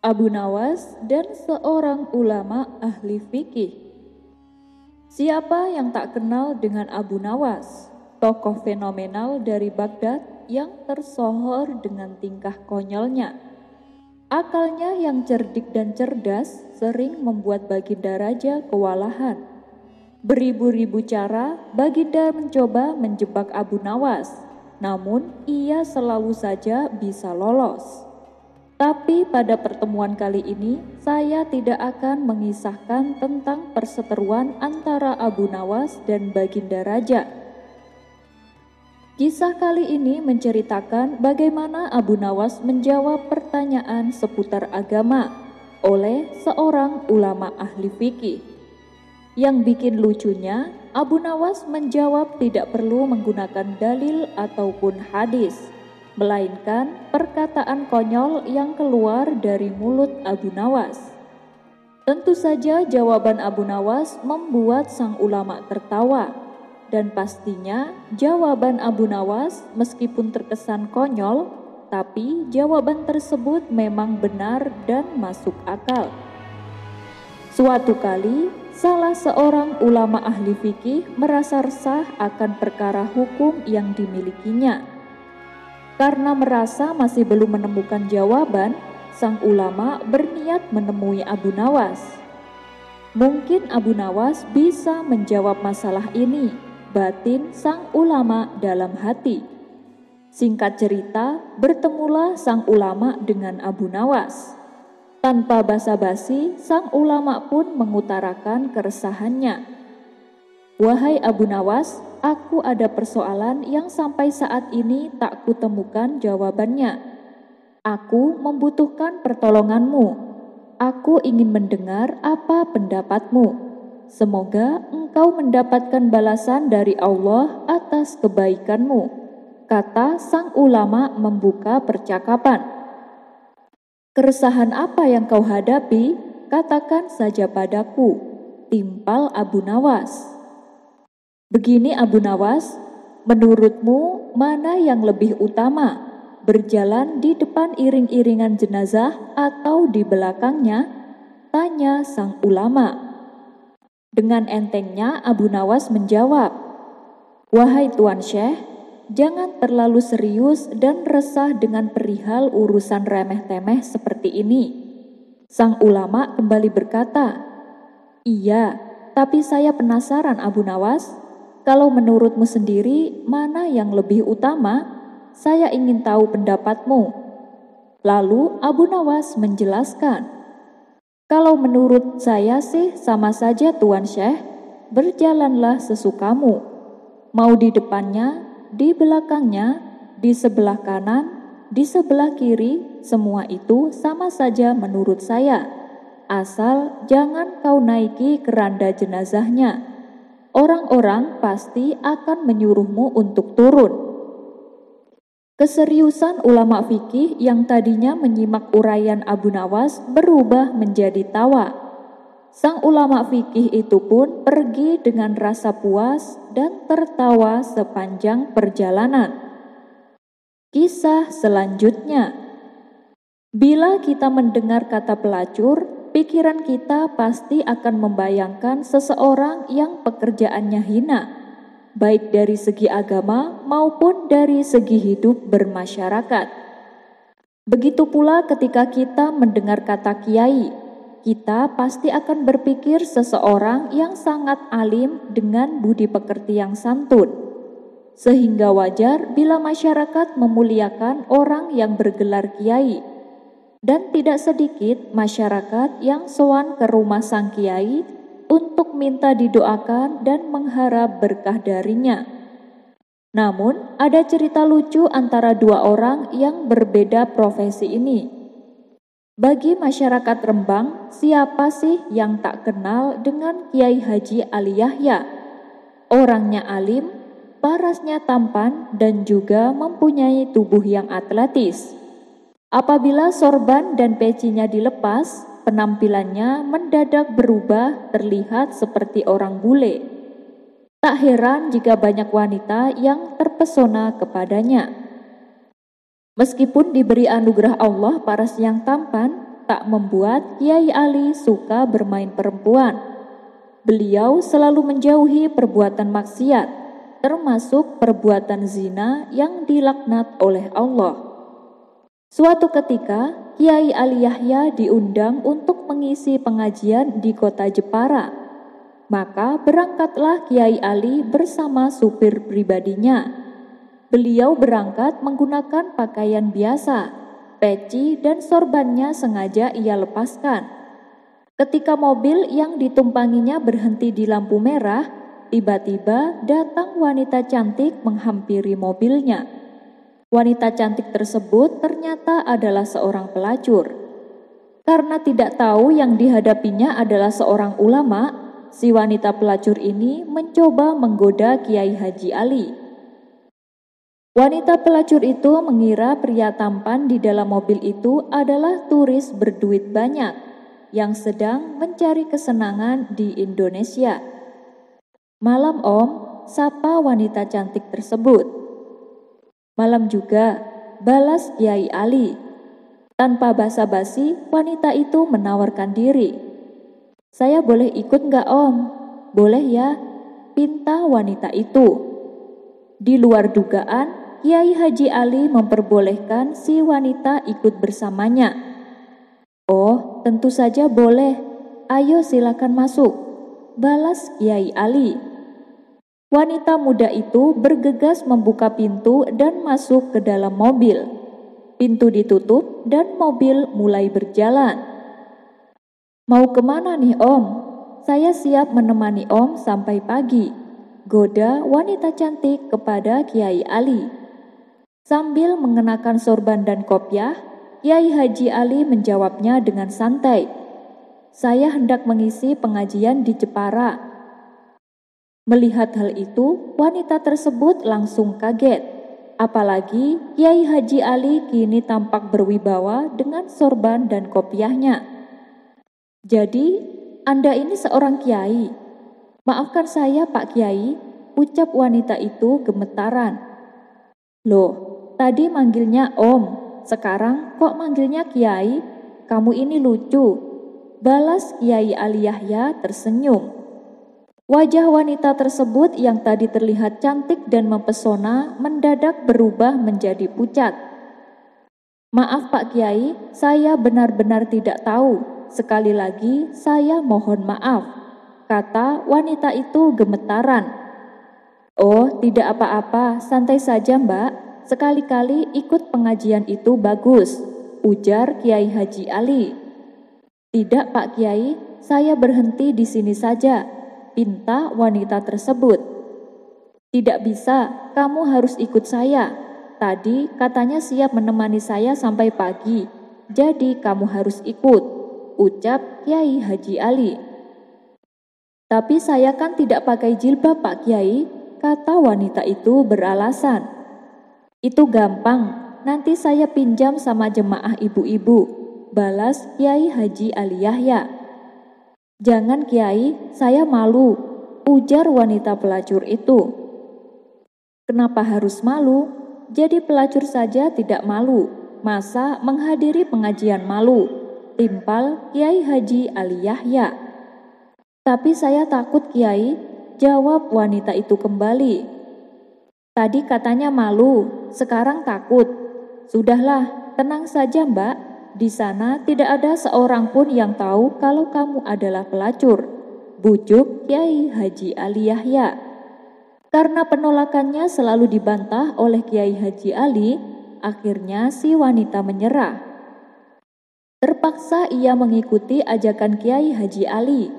Abu Nawas dan seorang ulama ahli fikih. Siapa yang tak kenal dengan Abu Nawas, tokoh fenomenal dari Baghdad yang tersohor dengan tingkah konyolnya. Akalnya yang cerdik dan cerdas sering membuat Baginda Raja kewalahan. Beribu-ribu cara Baginda mencoba menjebak Abu Nawas, namun ia selalu saja bisa lolos. Tapi pada pertemuan kali ini, saya tidak akan mengisahkan tentang perseteruan antara Abu Nawas dan Baginda Raja. Kisah kali ini menceritakan bagaimana Abu Nawas menjawab pertanyaan seputar agama oleh seorang ulama ahli fikih. Yang bikin lucunya, Abu Nawas menjawab tidak perlu menggunakan dalil ataupun hadis, melainkan perkataan konyol yang keluar dari mulut Abu Nawas. Tentu saja jawaban Abu Nawas membuat sang ulama tertawa, dan pastinya jawaban Abu Nawas meskipun terkesan konyol, tapi jawaban tersebut memang benar dan masuk akal. Suatu kali, salah seorang ulama ahli fikih merasa resah akan perkara hukum yang dimilikinya. Karena merasa masih belum menemukan jawaban, sang ulama berniat menemui Abu Nawas. Mungkin Abu Nawas bisa menjawab masalah ini, batin sang ulama dalam hati. Singkat cerita, bertemulah sang ulama dengan Abu Nawas. Tanpa basa-basi, sang ulama pun mengutarakan keresahannya. "Wahai Abu Nawas, aku ada persoalan yang sampai saat ini tak kutemukan jawabannya. Aku membutuhkan pertolonganmu. Aku ingin mendengar apa pendapatmu. Semoga engkau mendapatkan balasan dari Allah atas kebaikanmu," kata sang ulama membuka percakapan. "Keresahan apa yang kau hadapi? Katakan saja padaku," timpal Abu Nawas. "Begini Abu Nawas, menurutmu mana yang lebih utama, berjalan di depan iring-iringan jenazah atau di belakangnya?" tanya sang ulama. Dengan entengnya Abu Nawas menjawab, "Wahai Tuan Syekh, jangan terlalu serius dan resah dengan perihal urusan remeh-temeh seperti ini." Sang ulama kembali berkata, "Iya, tapi saya penasaran Abu Nawas. Kalau menurutmu sendiri, mana yang lebih utama? Saya ingin tahu pendapatmu." Lalu Abu Nawas menjelaskan, "Kalau menurut saya sih sama saja Tuan Syekh, berjalanlah sesukamu. Mau di depannya, di belakangnya, di sebelah kanan, di sebelah kiri, semua itu sama saja menurut saya. Asal jangan kau naiki keranda jenazahnya. Orang-orang pasti akan menyuruhmu untuk turun." Keseriusan ulama fikih yang tadinya menyimak uraian Abu Nawas berubah menjadi tawa. Sang ulama fikih itu pun pergi dengan rasa puas dan tertawa sepanjang perjalanan. Kisah selanjutnya. Bila kita mendengar kata pelacur, pikiran kita pasti akan membayangkan seseorang yang pekerjaannya hina, baik dari segi agama maupun dari segi hidup bermasyarakat. Begitu pula ketika kita mendengar kata kiai, kita pasti akan berpikir seseorang yang sangat alim dengan budi pekerti yang santun. Sehingga wajar bila masyarakat memuliakan orang yang bergelar kiai. Dan tidak sedikit masyarakat yang sowan ke rumah sang kiai untuk minta didoakan dan mengharap berkah darinya. Namun, ada cerita lucu antara dua orang yang berbeda profesi ini. Bagi masyarakat Rembang, siapa sih yang tak kenal dengan Kiai Haji Ali Yahya? Orangnya alim, parasnya tampan, dan juga mempunyai tubuh yang atletis. Apabila sorban dan pecinya dilepas, penampilannya mendadak berubah terlihat seperti orang bule. Tak heran jika banyak wanita yang terpesona kepadanya. Meskipun diberi anugerah Allah paras yang tampan, tak membuat Kiai Ali suka bermain perempuan. Beliau selalu menjauhi perbuatan maksiat, termasuk perbuatan zina yang dilaknat oleh Allah. Suatu ketika, Kiai Ali Yahya diundang untuk mengisi pengajian di kota Jepara. Maka berangkatlah Kiai Ali bersama supir pribadinya. Beliau berangkat menggunakan pakaian biasa. Peci dan sorbannya sengaja ia lepaskan. Ketika mobil yang ditumpanginya berhenti di lampu merah, tiba-tiba datang wanita cantik menghampiri mobilnya. Wanita cantik tersebut ternyata adalah seorang pelacur. Karena tidak tahu yang dihadapinya adalah seorang ulama, si wanita pelacur ini mencoba menggoda Kiai Haji Ali. Wanita pelacur itu mengira pria tampan di dalam mobil itu adalah turis berduit banyak yang sedang mencari kesenangan di Indonesia. "Malam Om," sapa wanita cantik tersebut. "Malam juga," balas Kiai Ali. Tanpa basa-basi, wanita itu menawarkan diri. "Saya boleh ikut nggak Om?" "Boleh ya," pinta wanita itu. Di luar dugaan, Kiai Haji Ali memperbolehkan si wanita ikut bersamanya. "Oh, tentu saja boleh. Ayo silakan masuk," balas Kiai Ali. Wanita muda itu bergegas membuka pintu dan masuk ke dalam mobil. Pintu ditutup dan mobil mulai berjalan. "Mau kemana nih Om? Saya siap menemani Om sampai pagi," goda wanita cantik kepada Kiai Ali. Sambil mengenakan sorban dan kopiah, Kiai Haji Ali menjawabnya dengan santai. "Saya hendak mengisi pengajian di Jepara." Melihat hal itu, wanita tersebut langsung kaget. Apalagi Kiai Haji Ali kini tampak berwibawa dengan sorban dan kopiahnya. "Jadi, Anda ini seorang kiai?" "Maafkan saya Pak Kiai," ucap wanita itu gemetaran. "Loh, tadi manggilnya Om, sekarang kok manggilnya Kiai? Kamu ini lucu," balas Kiai Ali Yahya tersenyum. Wajah wanita tersebut yang tadi terlihat cantik dan mempesona mendadak berubah menjadi pucat. "Maaf Pak Kiai, saya benar-benar tidak tahu. Sekali lagi saya mohon maaf," kata wanita itu gemetaran. "Oh, tidak apa-apa, santai saja Mbak. Sekali-kali ikut pengajian itu bagus," ujar Kiai Haji Ali. "Tidak Pak Kiai, saya berhenti di sini saja," pinta wanita tersebut. "Tidak bisa, kamu harus ikut saya. Tadi katanya siap menemani saya sampai pagi, jadi kamu harus ikut," ucap Kiai Haji Ali. "Tapi saya kan tidak pakai jilbab Pak Kiai," kata wanita itu beralasan. "Itu gampang, nanti saya pinjam sama jemaah ibu-ibu," balas Kiai Haji Ali Yahya. "Jangan Kiai, saya malu," ujar wanita pelacur itu. "Kenapa harus malu? Jadi pelacur saja tidak malu, masa menghadiri pengajian malu?" timpal Kiai Haji Ali Yahya. "Tapi saya takut Kiai," jawab wanita itu kembali. "Tadi katanya malu, sekarang takut. Sudahlah, tenang saja Mbak. Di sana tidak ada seorang pun yang tahu kalau kamu adalah pelacur," bujuk Kiai Haji Ali Yahya. Karena penolakannya selalu dibantah oleh Kiai Haji Ali, akhirnya si wanita menyerah. Terpaksa ia mengikuti ajakan Kiai Haji Ali.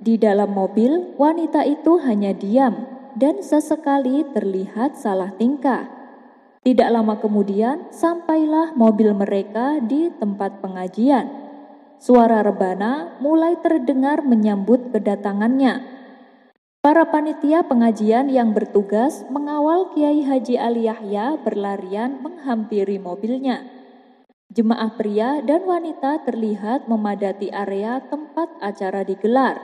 Di dalam mobil, wanita itu hanya diam dan sesekali terlihat salah tingkah. Tidak lama kemudian, sampailah mobil mereka di tempat pengajian. Suara rebana mulai terdengar menyambut kedatangannya. Para panitia pengajian yang bertugas mengawal Kiai Haji Ali Yahya berlarian menghampiri mobilnya. Jemaah pria dan wanita terlihat memadati area tempat acara digelar.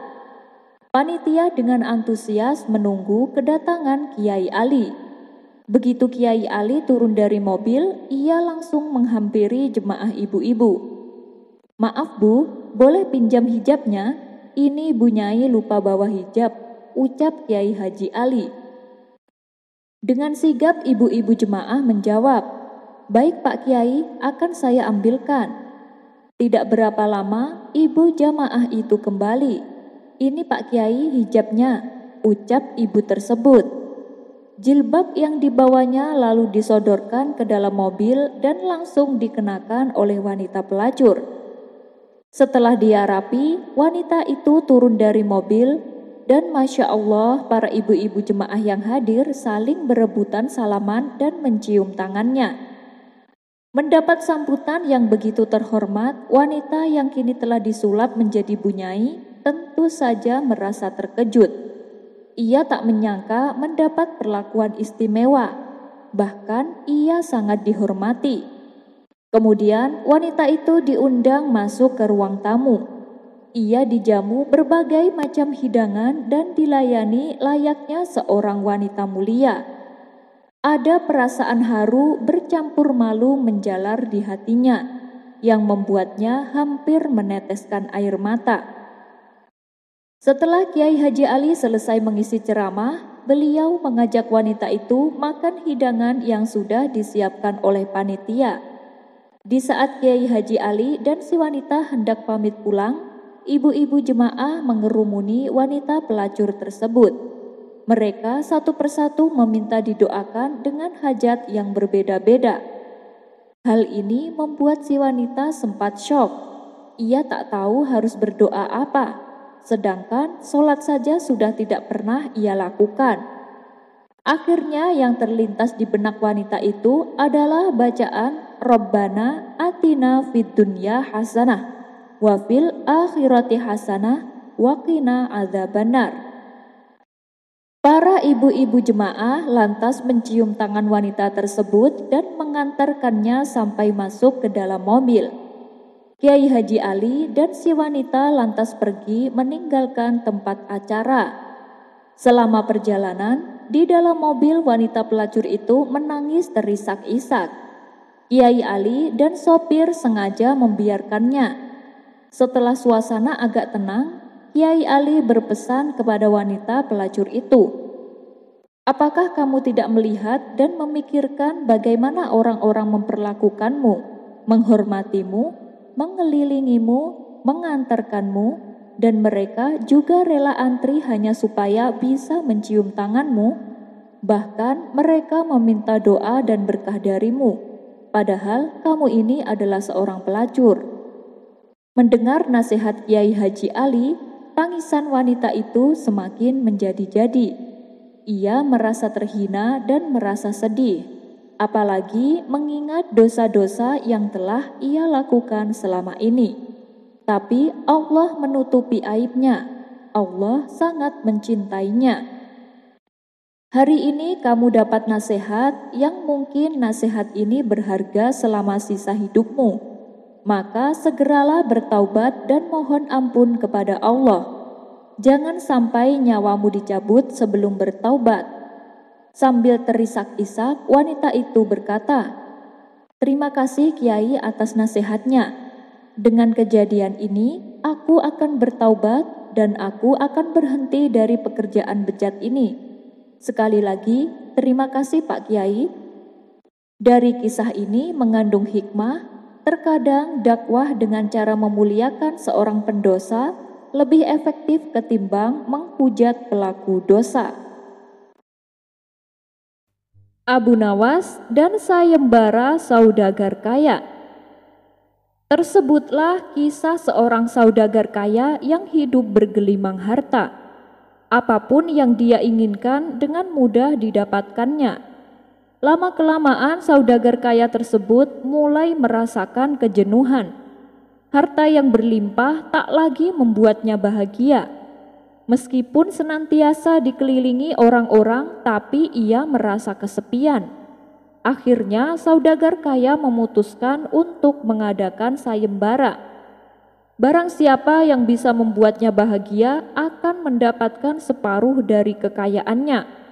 Panitia dengan antusias menunggu kedatangan Kiai Ali. Begitu Kiai Ali turun dari mobil, ia langsung menghampiri jemaah ibu-ibu. "Maaf Bu, boleh pinjam hijabnya? Ini Bu Nyai lupa bawa hijab," ucap Kiai Haji Ali. Dengan sigap ibu-ibu jemaah menjawab, "Baik Pak Kiai, akan saya ambilkan." Tidak berapa lama, ibu jamaah itu kembali. "Ini Pak Kiai hijabnya," ucap ibu tersebut. Jilbab yang dibawanya lalu disodorkan ke dalam mobil dan langsung dikenakan oleh wanita pelacur. Setelah dia rapi, wanita itu turun dari mobil dan Masya Allah para ibu-ibu jemaah yang hadir saling berebutan salaman dan mencium tangannya. Mendapat sambutan yang begitu terhormat, wanita yang kini telah disulap menjadi Bu Nyai tentu saja merasa terkejut. Ia tak menyangka mendapat perlakuan istimewa, bahkan ia sangat dihormati. Kemudian wanita itu diundang masuk ke ruang tamu. Ia dijamu berbagai macam hidangan dan dilayani layaknya seorang wanita mulia. Ada perasaan haru bercampur malu menjalar di hatinya, yang membuatnya hampir meneteskan air mata. Setelah Kiai Haji Ali selesai mengisi ceramah, beliau mengajak wanita itu makan hidangan yang sudah disiapkan oleh panitia. Di saat Kiai Haji Ali dan si wanita hendak pamit pulang, ibu-ibu jemaah mengerumuni wanita pelacur tersebut. Mereka satu persatu meminta didoakan dengan hajat yang berbeda-beda. Hal ini membuat si wanita sempat syok. Ia tak tahu harus berdoa apa, sedangkan sholat saja sudah tidak pernah ia lakukan. Akhirnya yang terlintas di benak wanita itu adalah bacaan Rabbana atina fid dunya hasanah wa fil akhirati hasanah wa qina adzabannar. Para ibu-ibu jemaah lantas mencium tangan wanita tersebut dan mengantarkannya sampai masuk ke dalam mobil. Kiai Haji Ali dan si wanita lantas pergi meninggalkan tempat acara. Selama perjalanan, di dalam mobil wanita pelacur itu menangis terisak-isak. Kiai Ali dan sopir sengaja membiarkannya. Setelah suasana agak tenang, Kiai Ali berpesan kepada wanita pelacur itu, "Apakah kamu tidak melihat dan memikirkan bagaimana orang-orang memperlakukanmu, menghormatimu, mengelilingimu, mengantarkanmu, dan mereka juga rela antri hanya supaya bisa mencium tanganmu? Bahkan mereka meminta doa dan berkah darimu, padahal kamu ini adalah seorang pelacur." Mendengar nasihat Kiai Haji Ali, tangisan wanita itu semakin menjadi-jadi. Ia merasa terhina dan merasa sedih, apalagi mengingat dosa-dosa yang telah ia lakukan selama ini. Tapi Allah menutupi aibnya. Allah sangat mencintainya. Hari ini kamu dapat nasihat yang mungkin nasihat ini berharga selama sisa hidupmu. Maka segeralah bertaubat dan mohon ampun kepada Allah. Jangan sampai nyawamu dicabut sebelum bertaubat. Sambil terisak-isak, wanita itu berkata, "Terima kasih Kiai atas nasihatnya. Dengan kejadian ini, aku akan bertaubat dan aku akan berhenti dari pekerjaan bejat ini. Sekali lagi, terima kasih Pak Kiai." Dari kisah ini mengandung hikmah. Terkadang dakwah dengan cara memuliakan seorang pendosa lebih efektif ketimbang menghujat pelaku dosa. Abu Nawas dan sayembara saudagar kaya. Tersebutlah kisah seorang saudagar kaya yang hidup bergelimang harta. Apapun yang dia inginkan dengan mudah didapatkannya. Lama-kelamaan saudagar kaya tersebut mulai merasakan kejenuhan. Harta yang berlimpah tak lagi membuatnya bahagia. Meskipun senantiasa dikelilingi orang-orang, tapi ia merasa kesepian. Akhirnya saudagar kaya memutuskan untuk mengadakan sayembara. Barang siapa yang bisa membuatnya bahagia akan mendapatkan separuh dari kekayaannya.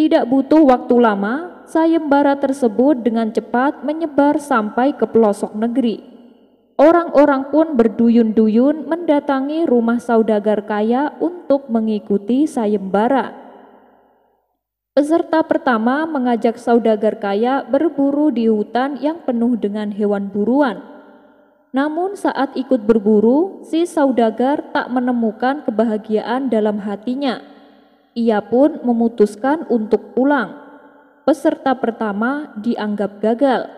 Tidak butuh waktu lama, sayembara tersebut dengan cepat menyebar sampai ke pelosok negeri. Orang-orang pun berduyun-duyun mendatangi rumah saudagar kaya untuk mengikuti sayembara. Peserta pertama mengajak saudagar kaya berburu di hutan yang penuh dengan hewan buruan. Namun saat ikut berburu, si saudagar tak menemukan kebahagiaan dalam hatinya. Ia pun memutuskan untuk pulang. Peserta pertama dianggap gagal.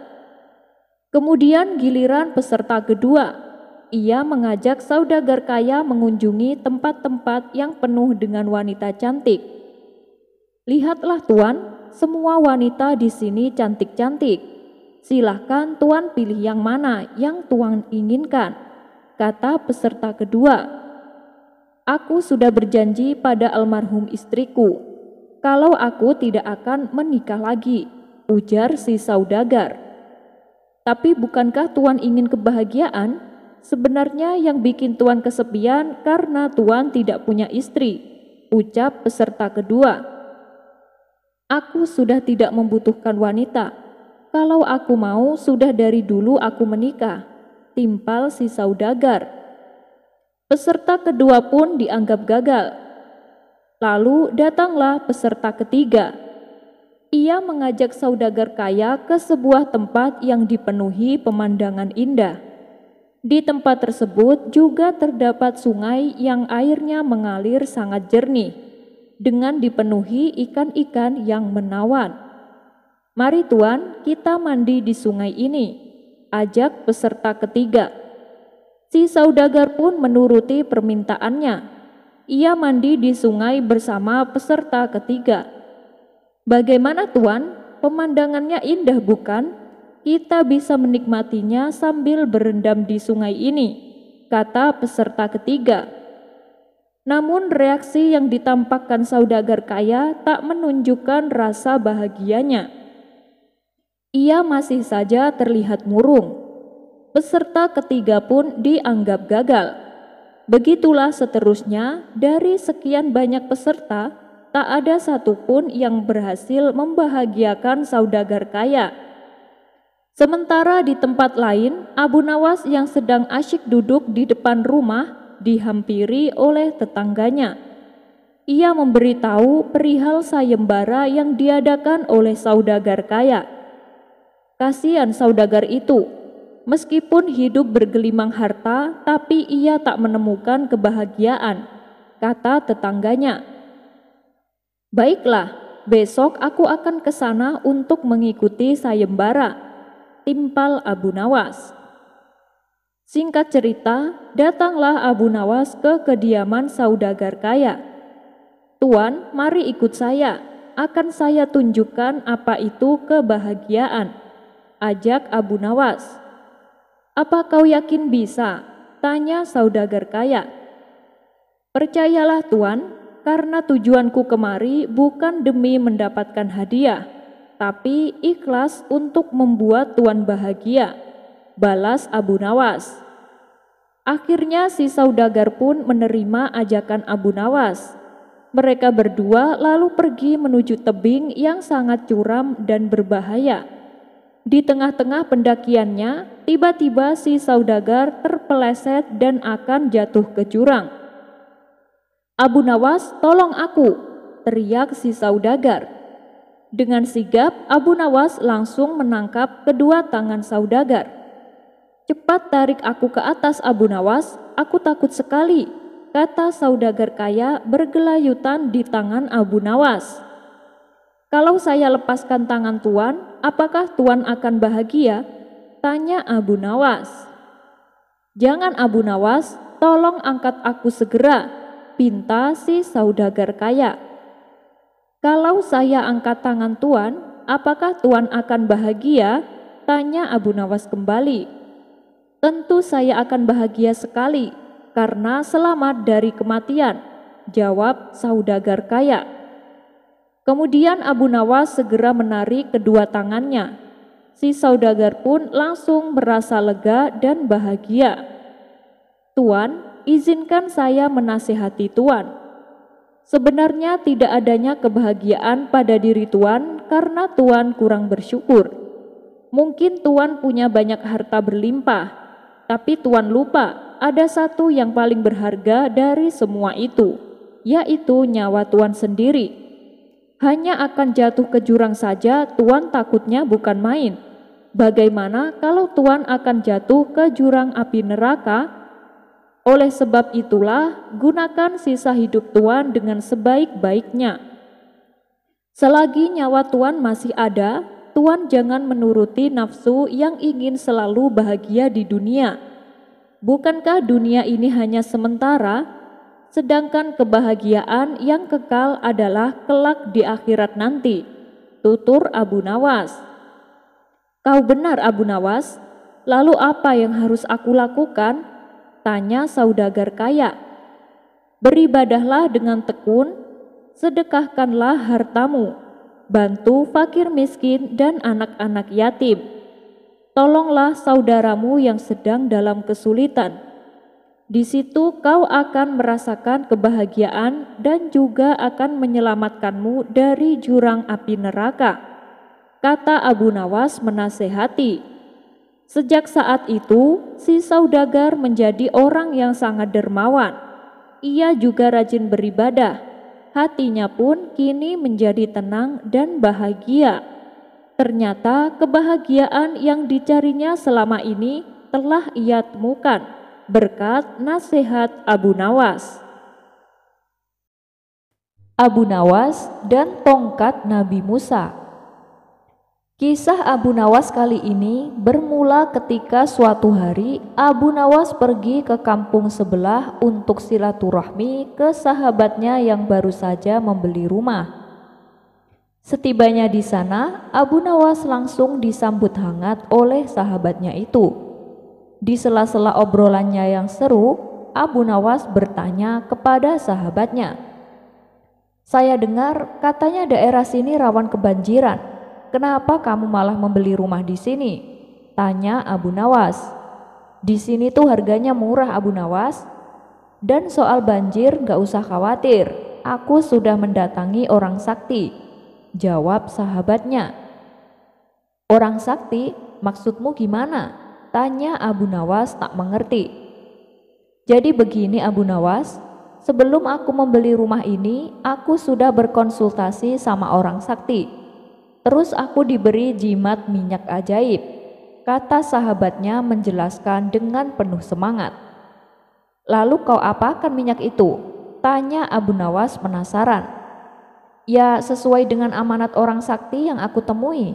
Kemudian giliran peserta kedua. Ia mengajak saudagar kaya mengunjungi tempat-tempat yang penuh dengan wanita cantik. Lihatlah Tuan, semua wanita di sini cantik-cantik. Silahkan Tuan pilih yang mana yang Tuan inginkan, kata peserta kedua. Aku sudah berjanji pada almarhum istriku, kalau aku tidak akan menikah lagi, ujar si saudagar. Tapi bukankah Tuan ingin kebahagiaan? Sebenarnya yang bikin Tuan kesepian karena Tuan tidak punya istri, ucap peserta kedua. Aku sudah tidak membutuhkan wanita. Kalau aku mau, sudah dari dulu aku menikah, timpal si saudagar. Peserta kedua pun dianggap gagal. Lalu datanglah peserta ketiga. Ia mengajak saudagar kaya ke sebuah tempat yang dipenuhi pemandangan indah. Di tempat tersebut juga terdapat sungai yang airnya mengalir sangat jernih, dengan dipenuhi ikan-ikan yang menawan. Mari Tuan, kita mandi di sungai ini, ajak peserta ketiga. Si saudagar pun menuruti permintaannya. Ia mandi di sungai bersama peserta ketiga. Bagaimana Tuan? Pemandangannya indah bukan? Kita bisa menikmatinya sambil berendam di sungai ini, kata peserta ketiga. Namun reaksi yang ditampakkan saudagar kaya tak menunjukkan rasa bahagianya. Ia masih saja terlihat murung. Peserta ketiga pun dianggap gagal. Begitulah seterusnya, dari sekian banyak peserta, tak ada satupun yang berhasil membahagiakan saudagar kaya. Sementara di tempat lain, Abu Nawas yang sedang asyik duduk di depan rumah dihampiri oleh tetangganya. Ia memberitahu perihal sayembara yang diadakan oleh saudagar kaya. Kasihan saudagar itu, meskipun hidup bergelimang harta, tapi ia tak menemukan kebahagiaan, kata tetangganya. Baiklah, besok aku akan ke sana untuk mengikuti sayembara, timpal Abu Nawas. Singkat cerita, datanglah Abu Nawas ke kediaman saudagar kaya. Tuan, mari ikut saya, akan saya tunjukkan apa itu kebahagiaan, ajak Abu Nawas. Apa kau yakin bisa? Tanya saudagar kaya. Percayalah Tuan, karena tujuanku kemari bukan demi mendapatkan hadiah, tapi ikhlas untuk membuat Tuan bahagia, balas Abu Nawas. Akhirnya si saudagar pun menerima ajakan Abu Nawas. Mereka berdua lalu pergi menuju tebing yang sangat curam dan berbahaya. Di tengah-tengah pendakiannya, tiba-tiba si saudagar terpeleset dan akan jatuh ke jurang. Abu Nawas, tolong aku, teriak si saudagar. Dengan sigap, Abu Nawas langsung menangkap kedua tangan saudagar. Cepat tarik aku ke atas Abu Nawas, aku takut sekali, kata saudagar kaya bergelayutan di tangan Abu Nawas. Kalau saya lepaskan tangan Tuan, apakah Tuan akan bahagia? Tanya Abu Nawas. Jangan Abu Nawas, tolong angkat aku segera, pinta si saudagar kaya. Kalau saya angkat tangan Tuan, apakah Tuan akan bahagia? Tanya Abu Nawas kembali. Tentu saya akan bahagia sekali, karena selamat dari kematian, jawab saudagar kaya. Kemudian Abu Nawas segera menarik kedua tangannya. Si saudagar pun langsung merasa lega dan bahagia. Tuan, izinkan saya menasihati Tuan. Sebenarnya tidak adanya kebahagiaan pada diri Tuan karena Tuan kurang bersyukur. Mungkin Tuan punya banyak harta berlimpah, Tapi Tuan lupa, ada satu yang paling berharga dari semua itu, yaitu nyawa Tuan sendiri. Hanya akan jatuh ke jurang saja Tuan takutnya bukan main. Bagaimana kalau Tuan akan jatuh ke jurang api neraka? Oleh sebab itulah, gunakan sisa hidup Tuan dengan sebaik-baiknya. Selagi nyawa Tuan masih ada, Tuan jangan menuruti nafsu yang ingin selalu bahagia di dunia. Bukankah dunia ini hanya sementara? Sedangkan kebahagiaan yang kekal adalah kelak di akhirat nanti, tutur Abu Nawas. Kau benar Abu Nawas, lalu apa yang harus aku lakukan? Tanya saudagar kaya. Beribadahlah dengan tekun, sedekahkanlah hartamu, bantu fakir miskin dan anak-anak yatim. Tolonglah saudaramu yang sedang dalam kesulitan. Di situ kau akan merasakan kebahagiaan dan juga akan menyelamatkanmu dari jurang api neraka, kata Abu Nawas menasehati. Sejak saat itu, si saudagar menjadi orang yang sangat dermawan. Ia juga rajin beribadah. Hatinya pun kini menjadi tenang dan bahagia. Ternyata kebahagiaan yang dicarinya selama ini telah ia temukan berkat nasihat Abu Nawas. Abu Nawas dan tongkat Nabi Musa. Kisah Abu Nawas kali ini bermula ketika suatu hari Abu Nawas pergi ke kampung sebelah untuk silaturahmi ke sahabatnya yang baru saja membeli rumah. Setibanya di sana, Abu Nawas langsung disambut hangat oleh sahabatnya itu. Di sela-sela obrolannya yang seru, Abu Nawas bertanya kepada sahabatnya, "Saya dengar katanya daerah sini rawan kebanjiran. Kenapa kamu malah membeli rumah di sini?" tanya Abu Nawas. "Di sini tuh harganya murah Abu Nawas. Dan soal banjir gak usah khawatir, aku sudah mendatangi orang sakti," jawab sahabatnya. "Orang sakti? Maksudmu gimana?" tanya Abu Nawas tak mengerti. "Jadi begini Abu Nawas, sebelum aku membeli rumah ini, aku sudah berkonsultasi sama orang sakti. Terus aku diberi jimat minyak ajaib," kata sahabatnya menjelaskan dengan penuh semangat. "Lalu kau apakan minyak itu?" tanya Abu Nawas penasaran. "Ya sesuai dengan amanat orang sakti yang aku temui.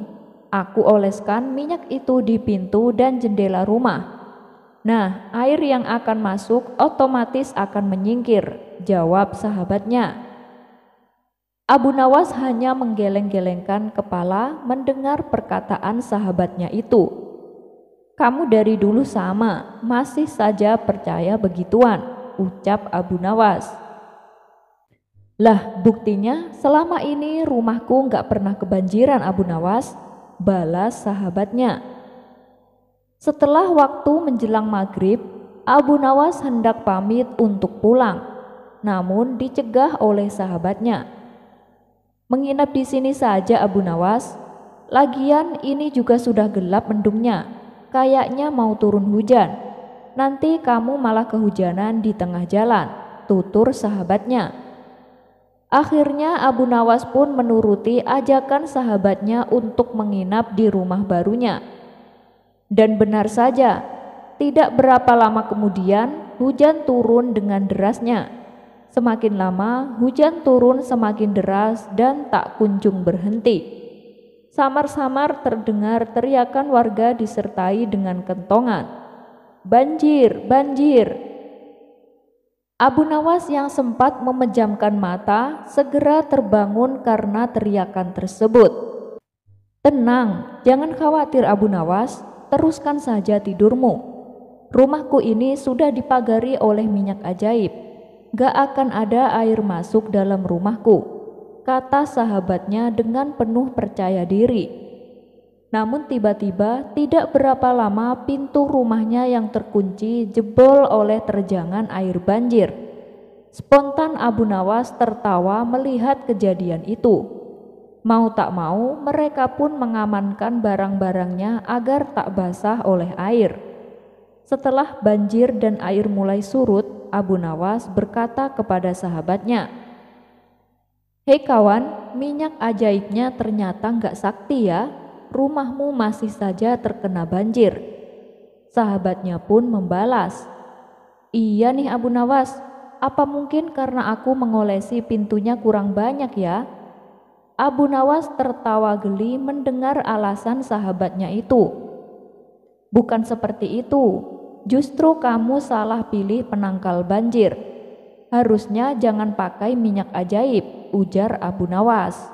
Aku oleskan minyak itu di pintu dan jendela rumah. Nah, air yang akan masuk otomatis akan menyingkir," jawab sahabatnya. Abu Nawas hanya menggeleng-gelengkan kepala mendengar perkataan sahabatnya itu. "Kamu dari dulu sama, masih saja percaya begituan," ucap Abu Nawas. "Lah buktinya selama ini rumahku gak pernah kebanjiran Abu Nawas," balas sahabatnya. Setelah waktu menjelang maghrib, Abu Nawas hendak pamit untuk pulang, namun dicegah oleh sahabatnya. "Menginap di sini saja Abu Nawas, lagian ini juga sudah gelap mendungnya, kayaknya mau turun hujan. Nanti kamu malah kehujanan di tengah jalan," tutur sahabatnya. Akhirnya Abu Nawas pun menuruti ajakan sahabatnya untuk menginap di rumah barunya. Dan benar saja, tidak berapa lama kemudian hujan turun dengan derasnya. Semakin lama hujan turun semakin deras dan tak kunjung berhenti. Samar-samar terdengar teriakan warga disertai dengan kentongan, "Banjir, banjir!" Abu Nawas yang sempat memejamkan mata segera terbangun karena teriakan tersebut. "Tenang, jangan khawatir Abu Nawas, teruskan saja tidurmu. Rumahku ini sudah dipagari oleh minyak ajaib. Gak akan ada air masuk dalam rumahku," kata sahabatnya dengan penuh percaya diri. Namun tiba-tiba tidak berapa lama pintu rumahnya yang terkunci jebol oleh terjangan air banjir. Spontan Abu Nawas tertawa melihat kejadian itu. Mau tak mau mereka pun mengamankan barang-barangnya agar tak basah oleh air. Setelah banjir dan air mulai surut, Abu Nawas berkata kepada sahabatnya, "Hei kawan, minyak ajaibnya ternyata nggak sakti ya, rumahmu masih saja terkena banjir." Sahabatnya pun membalas, "Iya nih Abu Nawas, apa mungkin karena aku mengolesi pintunya kurang banyak ya?" Abu Nawas tertawa geli mendengar alasan sahabatnya itu. "Bukan seperti itu, justru kamu salah pilih penangkal banjir. Harusnya jangan pakai minyak ajaib," ujar Abu Nawas.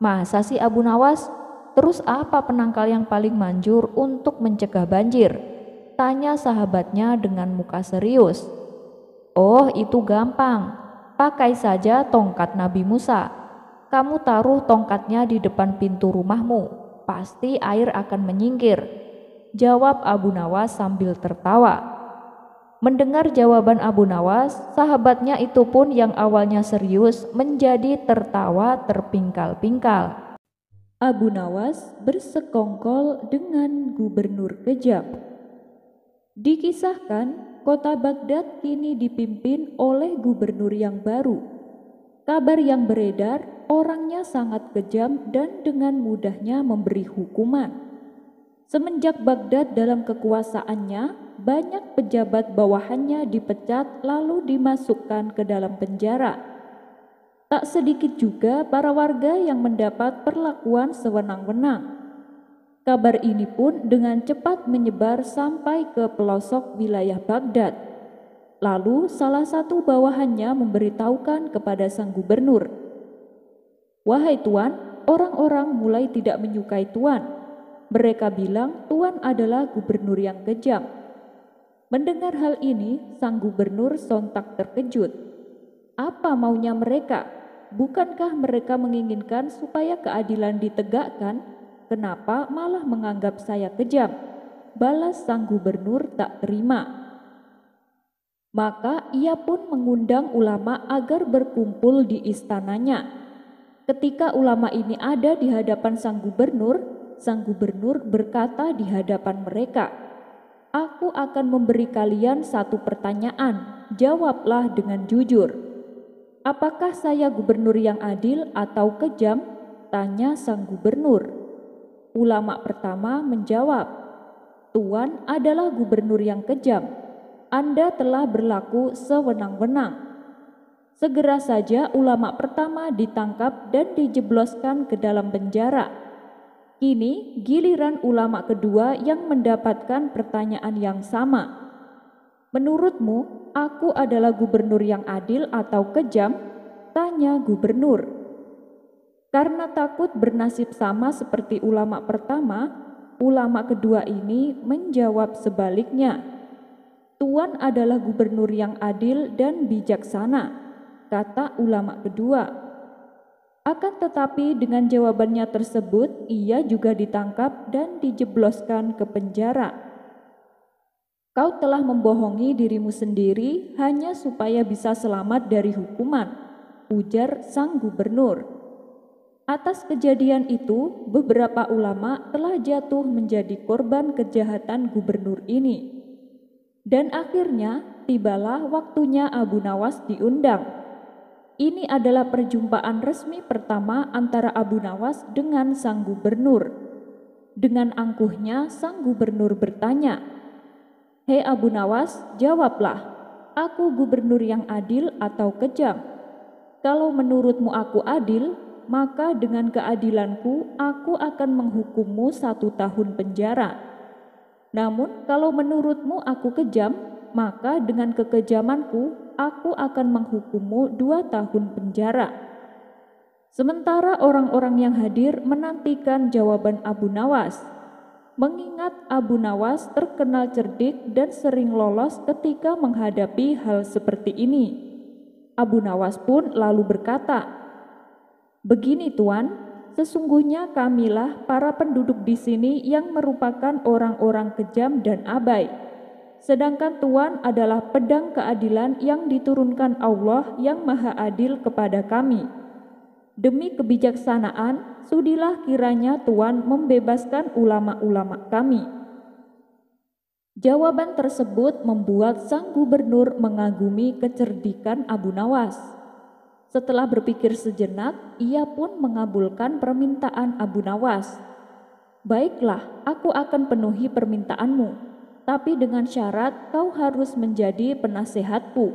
"Masa sih Abu Nawas? Terus apa penangkal yang paling manjur untuk mencegah banjir?" tanya sahabatnya dengan muka serius. "Oh, itu gampang. Pakai saja tongkat Nabi Musa. Kamu taruh tongkatnya di depan pintu rumahmu. Pasti air akan menyingkir," jawab Abu Nawas sambil tertawa. Mendengar jawaban Abu Nawas, sahabatnya itu pun yang awalnya serius menjadi tertawa terpingkal-pingkal. Abu Nawas bersekongkol dengan gubernur kejam. Dikisahkan, kota Baghdad kini dipimpin oleh gubernur yang baru. Kabar yang beredar, orangnya sangat kejam dan dengan mudahnya memberi hukuman. Semenjak Baghdad dalam kekuasaannya, banyak pejabat bawahannya dipecat lalu dimasukkan ke dalam penjara. Tak sedikit juga para warga yang mendapat perlakuan sewenang-wenang. Kabar ini pun dengan cepat menyebar sampai ke pelosok wilayah Baghdad. Lalu salah satu bawahannya memberitahukan kepada sang gubernur, "Wahai tuan, orang-orang mulai tidak menyukai tuan. Mereka bilang tuan adalah gubernur yang kejam." Mendengar hal ini, sang gubernur sontak terkejut. Apa maunya mereka? Bukankah mereka menginginkan supaya keadilan ditegakkan? Kenapa malah menganggap saya kejam? Balas sang gubernur tak terima. Maka ia pun mengundang ulama agar berkumpul di istananya. Ketika ulama ini ada di hadapan sang gubernur berkata di hadapan mereka, "Aku akan memberi kalian satu pertanyaan, jawablah dengan jujur." "Apakah saya gubernur yang adil atau kejam?" tanya sang gubernur. Ulama pertama menjawab, "Tuan adalah gubernur yang kejam. Anda telah berlaku sewenang-wenang." Segera saja ulama pertama ditangkap dan dijebloskan ke dalam penjara. Kini giliran ulama kedua yang mendapatkan pertanyaan yang sama. "Menurutmu, aku adalah gubernur yang adil atau kejam?" tanya gubernur. Karena takut bernasib sama seperti ulama pertama, ulama kedua ini menjawab sebaliknya. "Tuan adalah gubernur yang adil dan bijaksana," kata ulama kedua. Akan tetapi dengan jawabannya tersebut, ia juga ditangkap dan dijebloskan ke penjara. "Kau telah membohongi dirimu sendiri hanya supaya bisa selamat dari hukuman," ujar sang gubernur. Atas kejadian itu, beberapa ulama telah jatuh menjadi korban kejahatan gubernur ini. Dan akhirnya tibalah waktunya Abu Nawas diundang. Ini adalah perjumpaan resmi pertama antara Abu Nawas dengan sang gubernur. Dengan angkuhnya sang gubernur bertanya, "Hei Abu Nawas, jawablah, aku gubernur yang adil atau kejam? Kalau menurutmu aku adil, maka dengan keadilanku aku akan menghukummu 1 tahun penjara. Namun kalau menurutmu aku kejam, maka dengan kekejamanku aku akan menghukummu 2 tahun penjara." Sementara orang-orang yang hadir menantikan jawaban Abu Nawas. Mengingat Abu Nawas terkenal cerdik dan sering lolos ketika menghadapi hal seperti ini, Abu Nawas pun lalu berkata, "Begini tuan, sesungguhnya kamilah para penduduk di sini yang merupakan orang-orang kejam dan abai. Sedangkan tuan adalah pedang keadilan yang diturunkan Allah yang Maha Adil kepada kami. Demi kebijaksanaan, sudilah kiranya tuan membebaskan ulama-ulama kami." Jawaban tersebut membuat sang gubernur mengagumi kecerdikan Abu Nawas. Setelah berpikir sejenak, ia pun mengabulkan permintaan Abu Nawas. "Baiklah, aku akan penuhi permintaanmu, tapi dengan syarat kau harus menjadi penasehatku,"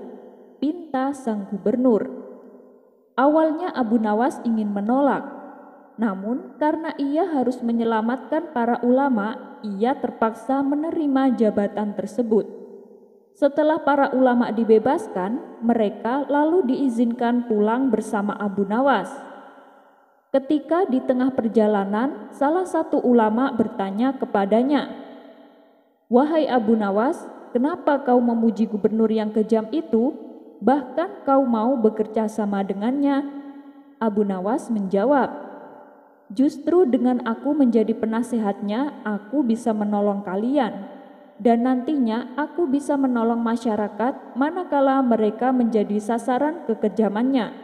pinta sang gubernur. Awalnya Abu Nawas ingin menolak, namun karena ia harus menyelamatkan para ulama, ia terpaksa menerima jabatan tersebut. Setelah para ulama dibebaskan, mereka lalu diizinkan pulang bersama Abu Nawas. Ketika di tengah perjalanan, salah satu ulama bertanya kepadanya, "Wahai Abu Nawas, kenapa kau memuji gubernur yang kejam itu? Bahkan kau mau bekerja sama dengannya?" Abu Nawas menjawab, "Justru dengan aku menjadi penasehatnya, aku bisa menolong kalian. Dan nantinya aku bisa menolong masyarakat manakala mereka menjadi sasaran kekejamannya.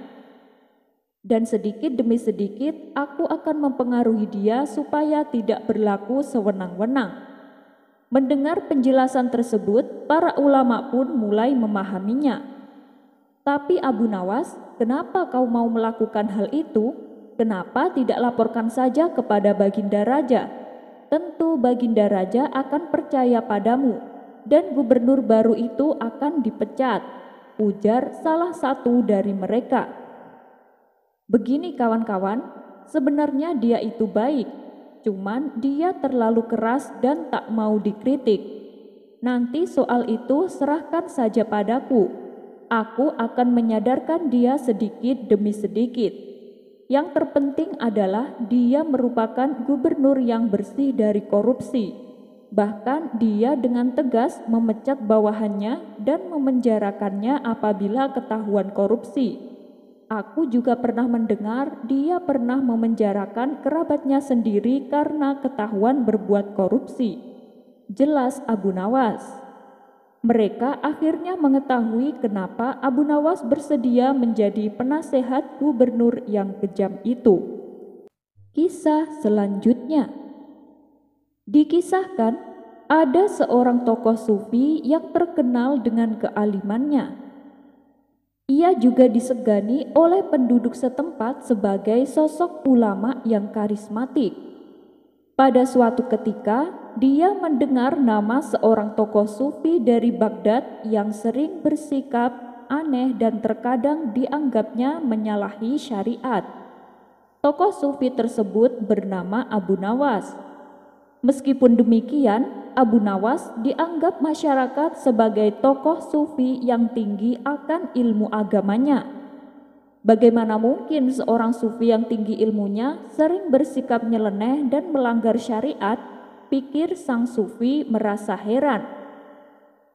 Dan sedikit demi sedikit aku akan mempengaruhi dia supaya tidak berlaku sewenang-wenang." Mendengar penjelasan tersebut, para ulama pun mulai memahaminya. "Tapi Abu Nawas, kenapa kau mau melakukan hal itu? Kenapa tidak laporkan saja kepada Baginda Raja? Tentu Baginda Raja akan percaya padamu dan gubernur baru itu akan dipecat," ujar salah satu dari mereka. "Begini kawan-kawan, sebenarnya dia itu baik, cuman dia terlalu keras dan tak mau dikritik. Nanti soal itu serahkan saja padaku. Aku akan menyadarkan dia sedikit demi sedikit. Yang terpenting adalah dia merupakan gubernur yang bersih dari korupsi. Bahkan dia dengan tegas memecat bawahannya dan memenjarakannya apabila ketahuan korupsi. Aku juga pernah mendengar dia pernah memenjarakan kerabatnya sendiri karena ketahuan berbuat korupsi," jelas Abu Nawas. Mereka akhirnya mengetahui kenapa Abu Nawas bersedia menjadi penasehat gubernur yang kejam itu. Kisah selanjutnya dikisahkan, ada seorang tokoh sufi yang terkenal dengan kealimannya. Ia juga disegani oleh penduduk setempat sebagai sosok ulama yang karismatik. Pada suatu ketika, dia mendengar nama seorang tokoh sufi dari Baghdad yang sering bersikap aneh dan terkadang dianggapnya menyalahi syariat. Tokoh sufi tersebut bernama Abu Nawas. Meskipun demikian, Abu Nawas dianggap masyarakat sebagai tokoh sufi yang tinggi akan ilmu agamanya. Bagaimana mungkin seorang sufi yang tinggi ilmunya sering bersikap nyeleneh dan melanggar syariat? Pikir sang sufi merasa heran.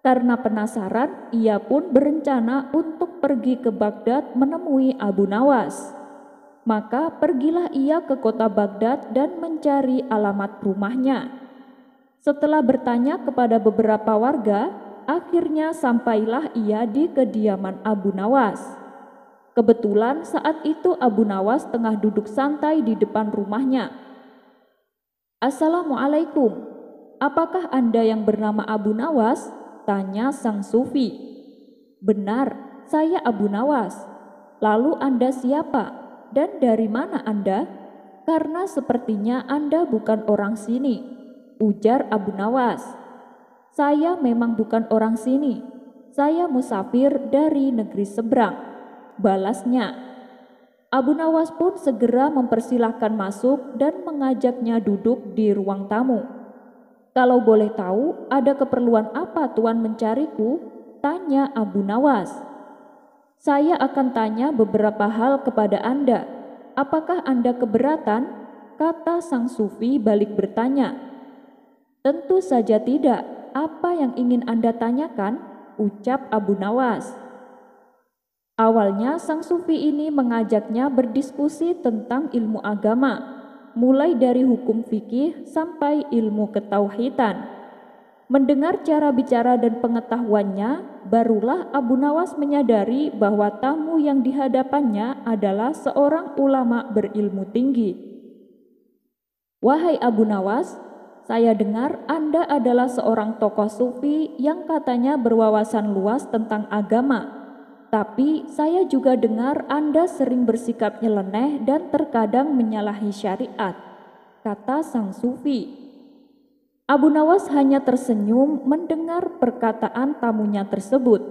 Karena penasaran, ia pun berencana untuk pergi ke Baghdad menemui Abu Nawas. Maka pergilah ia ke kota Baghdad dan mencari alamat rumahnya. Setelah bertanya kepada beberapa warga, akhirnya sampailah ia di kediaman Abu Nawas. Kebetulan saat itu Abu Nawas tengah duduk santai di depan rumahnya. "Assalamualaikum, apakah Anda yang bernama Abu Nawas?" tanya sang sufi. "Benar, saya Abu Nawas. Lalu Anda siapa dan dari mana Anda? Karena sepertinya Anda bukan orang sini," ujar Abu Nawas. "Saya memang bukan orang sini. Saya musafir dari negeri seberang," balasnya. Abu Nawas pun segera mempersilahkan masuk dan mengajaknya duduk di ruang tamu. "Kalau boleh tahu, ada keperluan apa Tuan mencariku?" tanya Abu Nawas. "Saya akan tanya beberapa hal kepada Anda. Apakah Anda keberatan?" kata sang sufi balik bertanya. "Tentu saja tidak. Apa yang ingin Anda tanyakan?" ucap Abu Nawas. Awalnya sang sufi ini mengajaknya berdiskusi tentang ilmu agama, mulai dari hukum fikih sampai ilmu ketauhidan. Mendengar cara bicara dan pengetahuannya, barulah Abu Nawas menyadari bahwa tamu yang dihadapannya adalah seorang ulama berilmu tinggi. "Wahai Abu Nawas, Saya dengar Anda adalah seorang tokoh sufi yang katanya berwawasan luas tentang agama. Tapi saya juga dengar Anda sering bersikap nyeleneh dan terkadang menyalahi syariat, kata sang sufi. Abu Nawas hanya tersenyum mendengar perkataan tamunya tersebut.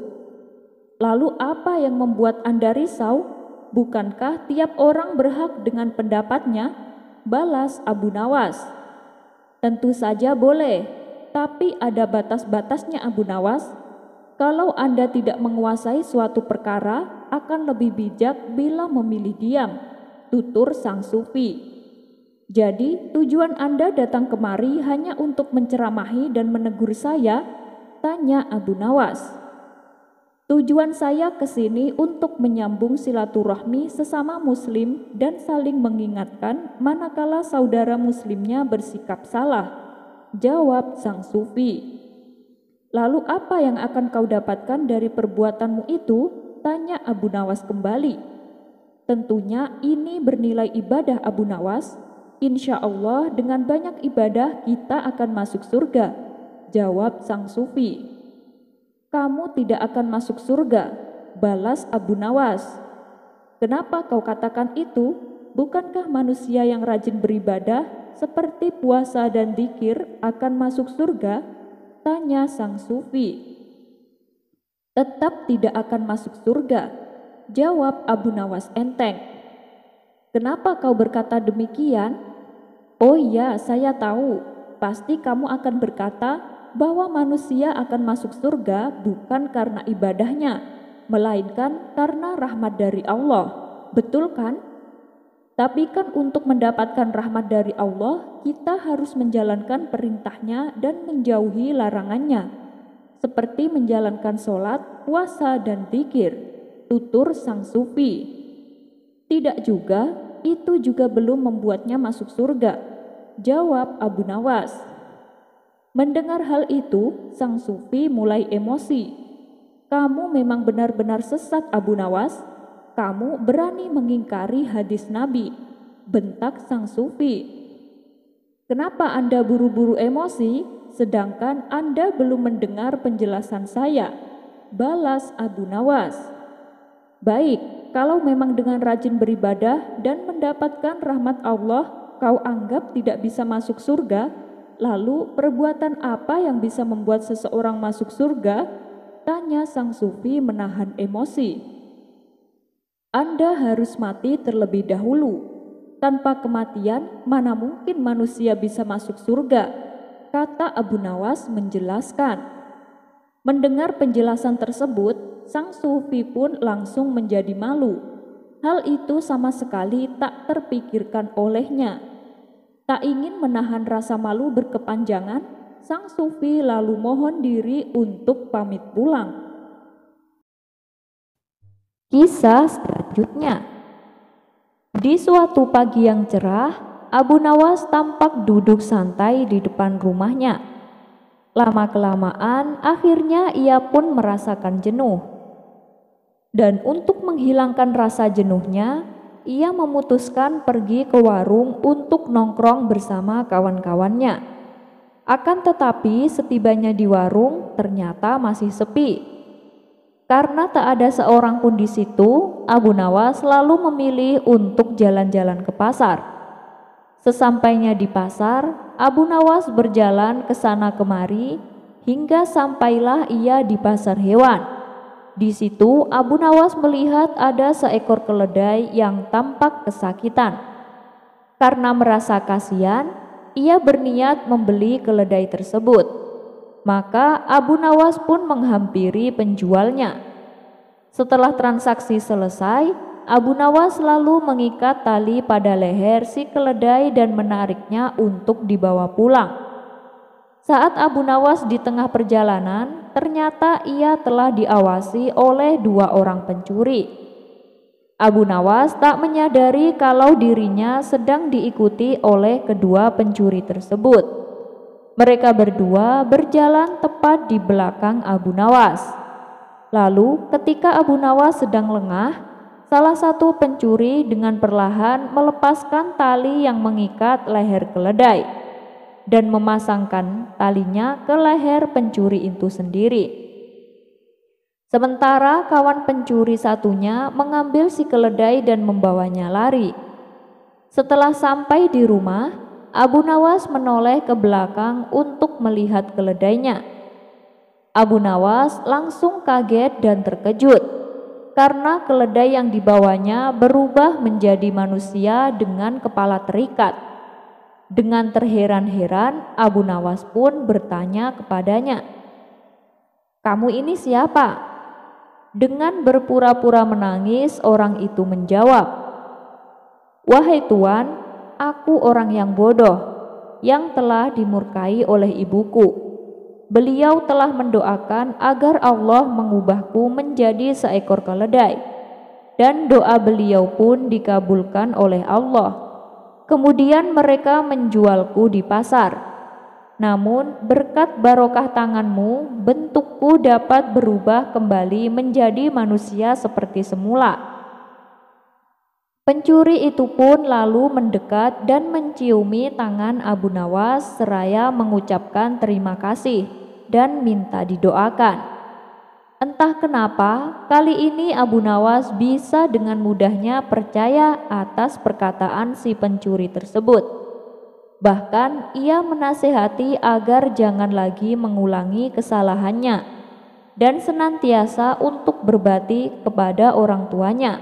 Lalu apa yang membuat Anda risau? Bukankah tiap orang berhak dengan pendapatnya? Balas Abu Nawas. Tentu saja boleh, tapi ada batas-batasnya Abu Nawas. Kalau Anda tidak menguasai suatu perkara, akan lebih bijak bila memilih diam, tutur sang sufi. Jadi, tujuan Anda datang kemari hanya untuk menceramahi dan menegur saya? Tanya Abu Nawas. Tujuan saya ke sini untuk menyambung silaturahmi sesama muslim dan saling mengingatkan manakala saudara muslimnya bersikap salah, jawab sang sufi. Lalu apa yang akan kau dapatkan dari perbuatanmu itu? Tanya Abu Nawas kembali. Tentunya ini bernilai ibadah Abu Nawas. Insya Allah dengan banyak ibadah kita akan masuk surga, jawab sang sufi. Kamu tidak akan masuk surga, balas Abu Nawas. Kenapa kau katakan itu? Bukankah manusia yang rajin beribadah seperti puasa dan dzikir akan masuk surga? Tanya sang sufi. Tetap tidak akan masuk surga, jawab Abu Nawas enteng. Kenapa kau berkata demikian? Oh iya, saya tahu. Pasti kamu akan berkata bahwa manusia akan masuk surga bukan karena ibadahnya, melainkan karena rahmat dari Allah. Betul kan? Tapi kan untuk mendapatkan rahmat dari Allah, kita harus menjalankan perintahnya dan menjauhi larangannya, seperti menjalankan sholat, puasa, dan dzikir, tutur sang sufi. Tidak juga, itu juga belum membuatnya masuk surga, jawab Abu Nawas. Mendengar hal itu, sang sufi mulai emosi. Kamu memang benar-benar sesat Abu Nawas. Kamu berani mengingkari hadis Nabi, bentak sang sufi. Kenapa Anda buru-buru emosi, sedangkan Anda belum mendengar penjelasan saya? Balas Abu Nawas. Baik, kalau memang dengan rajin beribadah dan mendapatkan rahmat Allah, kau anggap tidak bisa masuk surga, lalu perbuatan apa yang bisa membuat seseorang masuk surga? Tanya sang sufi menahan emosi. Anda harus mati terlebih dahulu. Tanpa kematian, mana mungkin manusia bisa masuk surga? Kata Abu Nawas menjelaskan. Mendengar penjelasan tersebut, sang sufi pun langsung menjadi malu. Hal itu sama sekali tak terpikirkan olehnya. Tak ingin menahan rasa malu berkepanjangan, sang sufi lalu mohon diri untuk pamit pulang. Kisah selanjutnya. Di suatu pagi yang cerah, Abu Nawas tampak duduk santai di depan rumahnya. Lama-kelamaan, akhirnya ia pun merasakan jenuh. Dan untuk menghilangkan rasa jenuhnya, ia memutuskan pergi ke warung untuk nongkrong bersama kawan-kawannya. Akan tetapi setibanya di warung ternyata masih sepi. Karena tak ada seorang pun di situ, Abu Nawas lalu memilih untuk jalan-jalan ke pasar. Sesampainya di pasar, Abu Nawas berjalan ke sana kemari hingga sampailah ia di pasar hewan. Di situ Abu Nawas melihat ada seekor keledai yang tampak kesakitan. Karena merasa kasihan, ia berniat membeli keledai tersebut. Maka Abu Nawas pun menghampiri penjualnya. Setelah transaksi selesai, Abu Nawas lalu mengikat tali pada leher si keledai dan menariknya untuk dibawa pulang. Saat Abu Nawas di tengah perjalanan, ternyata ia telah diawasi oleh 2 orang pencuri. Abu Nawas tak menyadari kalau dirinya sedang diikuti oleh kedua pencuri tersebut. Mereka berdua berjalan tepat di belakang Abu Nawas. Lalu ketika Abu Nawas sedang lengah, salah satu pencuri dengan perlahan melepaskan tali yang mengikat leher keledai. dan memasangkan talinya ke leher pencuri itu sendiri. Sementara kawan pencuri satunya mengambil si keledai dan membawanya lari. Setelah sampai di rumah, Abu Nawas menoleh ke belakang untuk melihat keledainya. Abu Nawas langsung kaget dan terkejut karena keledai yang dibawanya berubah menjadi manusia dengan kepala terikat. Dengan terheran-heran, Abu Nawas pun bertanya kepadanya, "Kamu ini siapa?" Dengan berpura-pura menangis, orang itu menjawab, "Wahai Tuan, aku orang yang bodoh yang telah dimurkai oleh ibuku. Beliau telah mendoakan agar Allah mengubahku menjadi seekor keledai, dan doa beliau pun dikabulkan oleh Allah. Kemudian mereka menjualku di pasar. Namun berkat barokah tanganmu, bentukku dapat berubah kembali menjadi manusia seperti semula." Pencuri itu pun lalu mendekat dan menciumi tangan Abu Nawas seraya mengucapkan terima kasih dan minta didoakan. Entah kenapa, kali ini Abu Nawas bisa dengan mudahnya percaya atas perkataan si pencuri tersebut. Bahkan ia menasihati agar jangan lagi mengulangi kesalahannya dan senantiasa untuk berbakti kepada orang tuanya.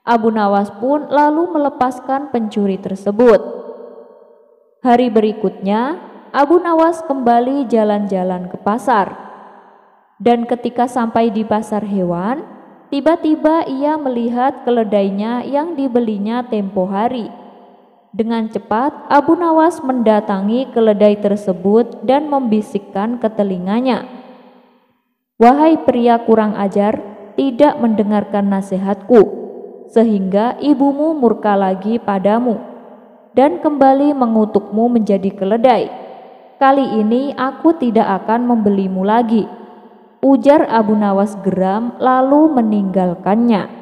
Abu Nawas pun lalu melepaskan pencuri tersebut. Hari berikutnya, Abu Nawas kembali jalan-jalan ke pasar. Dan ketika sampai di pasar hewan, tiba-tiba ia melihat keledainya yang dibelinya tempo hari. Dengan cepat, Abu Nawas mendatangi keledai tersebut dan membisikkan ke telinganya, "Wahai pria kurang ajar, tidak mendengarkan nasihatku, sehingga ibumu murka lagi padamu dan kembali mengutukmu menjadi keledai. Kali ini aku tidak akan membelimu lagi," ujar Abu Nawas geram lalu meninggalkannya.